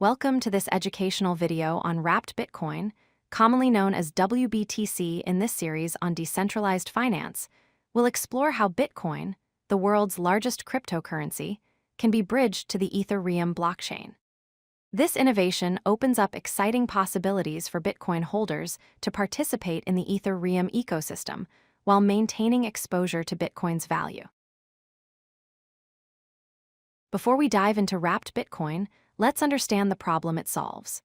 Welcome to this educational video on Wrapped Bitcoin, commonly known as WBTC. In this series on decentralized finance, we'll explore how Bitcoin, the world's largest cryptocurrency, can be bridged to the Ethereum blockchain. This innovation opens up exciting possibilities for Bitcoin holders to participate in the Ethereum ecosystem while maintaining exposure to Bitcoin's value. Before we dive into Wrapped Bitcoin, let's understand the problem it solves.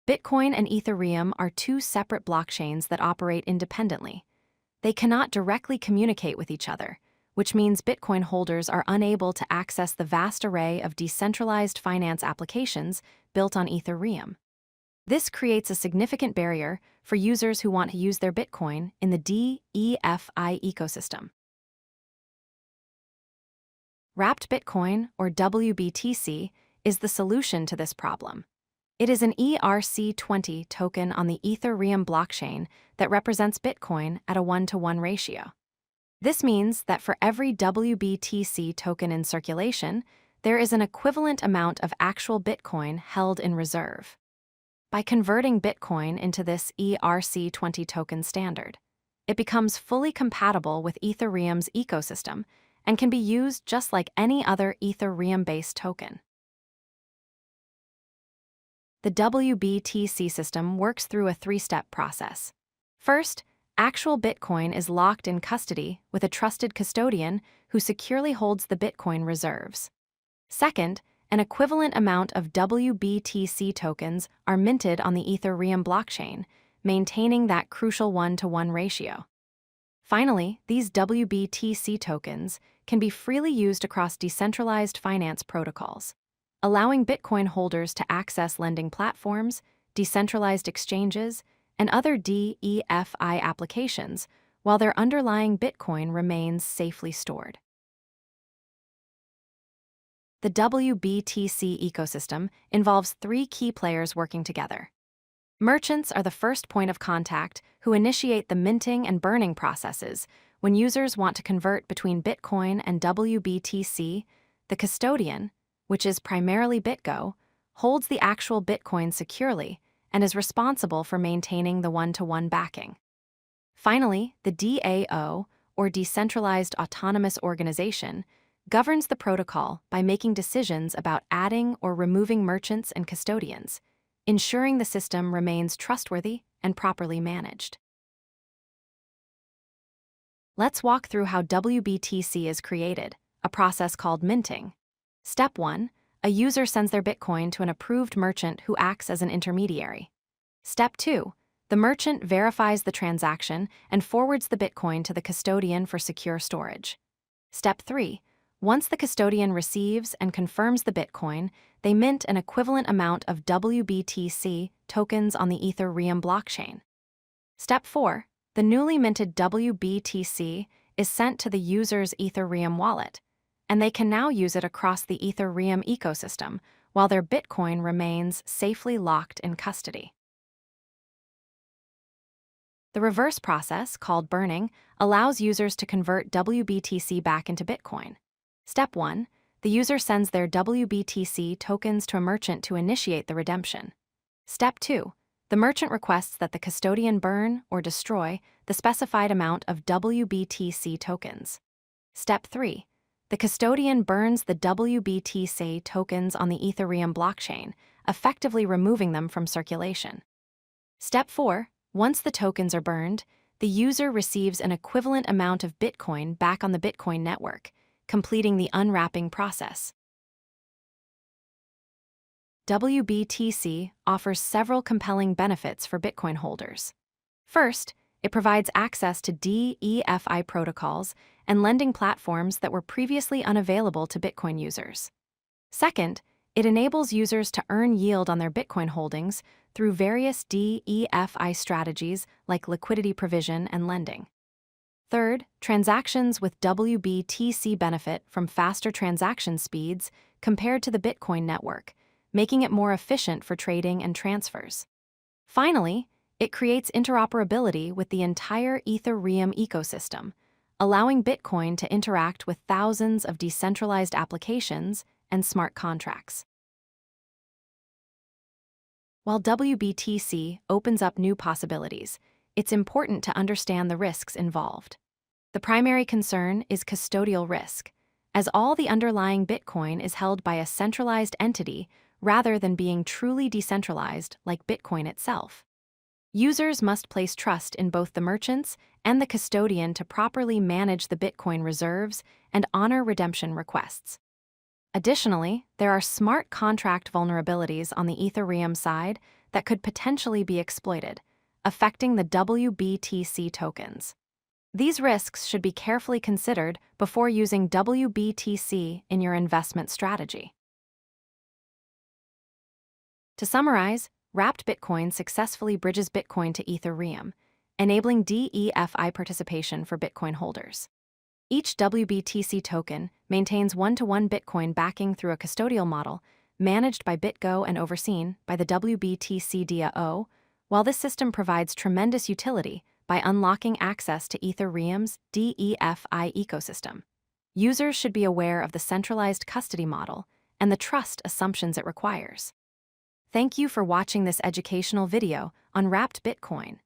Bitcoin and Ethereum are two separate blockchains that operate independently. They cannot directly communicate with each other, which means Bitcoin holders are unable to access the vast array of decentralized finance applications built on Ethereum. This creates a significant barrier for users who want to use their Bitcoin in the DeFi ecosystem. Wrapped Bitcoin, or WBTC, is the solution to this problem. It is an ERC20 token on the Ethereum blockchain that represents Bitcoin at a 1-to-1 ratio. This means that for every WBTC token in circulation, there is an equivalent amount of actual Bitcoin held in reserve. By converting Bitcoin into this ERC20 token standard, it becomes fully compatible with Ethereum's ecosystem and can be used just like any other Ethereum-based token. The WBTC system works through a three-step process. First, actual Bitcoin is locked in custody with a trusted custodian who securely holds the Bitcoin reserves. Second, an equivalent amount of WBTC tokens are minted on the Ethereum blockchain, maintaining that crucial 1-to-1 ratio. Finally, these WBTC tokens can be freely used across decentralized finance protocols, allowing Bitcoin holders to access lending platforms, decentralized exchanges, and other DeFi applications while their underlying Bitcoin remains safely stored. The WBTC ecosystem involves three key players working together. Merchants are the first point of contact who initiate the minting and burning processes when users want to convert between Bitcoin and WBTC. The custodian, which is primarily BitGo, holds the actual Bitcoin securely and is responsible for maintaining the 1-to-1 backing. Finally, the DAO, or Decentralized Autonomous Organization, governs the protocol by making decisions about adding or removing merchants and custodians, ensuring the system remains trustworthy and properly managed. Let's walk through how WBTC is created, a process called minting. Step 1. A user sends their Bitcoin to an approved merchant who acts as an intermediary. Step 2. The merchant verifies the transaction and forwards the Bitcoin to the custodian for secure storage. Step 3. Once the custodian receives and confirms the Bitcoin, they mint an equivalent amount of WBTC tokens on the Ethereum blockchain. Step 4. The newly minted WBTC is sent to the user's Ethereum wallet, and they can now use it across the Ethereum ecosystem while their Bitcoin remains safely locked in custody. The reverse process, called burning, allows users to convert WBTC back into Bitcoin. Step 1. The user sends their WBTC tokens to a merchant to initiate the redemption. Step 2. The merchant requests that the custodian burn or destroy the specified amount of WBTC tokens. Step 3. The custodian burns the WBTC tokens on the Ethereum blockchain, effectively removing them from circulation. Step 4. Once the tokens are burned, the user receives an equivalent amount of Bitcoin back on the Bitcoin network, completing the unwrapping process. WBTC offers several compelling benefits for Bitcoin holders. First, it provides access to DeFi protocols and lending platforms that were previously unavailable to Bitcoin users. Second, it enables users to earn yield on their Bitcoin holdings through various DeFi strategies like liquidity provision and lending. Third, transactions with WBTC benefit from faster transaction speeds compared to the Bitcoin network, making it more efficient for trading and transfers. Finally, it creates interoperability with the entire Ethereum ecosystem, allowing Bitcoin to interact with thousands of decentralized applications and smart contracts. While WBTC opens up new possibilities, it's important to understand the risks involved. The primary concern is custodial risk, as all the underlying Bitcoin is held by a centralized entity rather than being truly decentralized like Bitcoin itself. Users must place trust in both the merchants and the custodian to properly manage the Bitcoin reserves and honor redemption requests. Additionally, there are smart contract vulnerabilities on the Ethereum side that could potentially be exploited, affecting the WBTC tokens. These risks should be carefully considered before using WBTC in your investment strategy. To summarize, Wrapped Bitcoin successfully bridges Bitcoin to Ethereum, enabling DeFi participation for Bitcoin holders. Each WBTC token maintains one-to-one Bitcoin backing through a custodial model managed by BitGo and overseen by the WBTC DAO, while this system provides tremendous utility by unlocking access to Ethereum's DeFi ecosystem. Users should be aware of the centralized custody model and the trust assumptions it requires. Thank you for watching this educational video on Wrapped Bitcoin.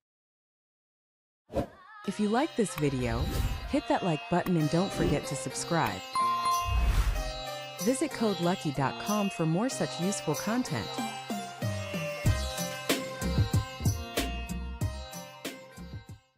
If you like this video, hit that like button and don't forget to subscribe. Visit codelucky.com for more such useful content.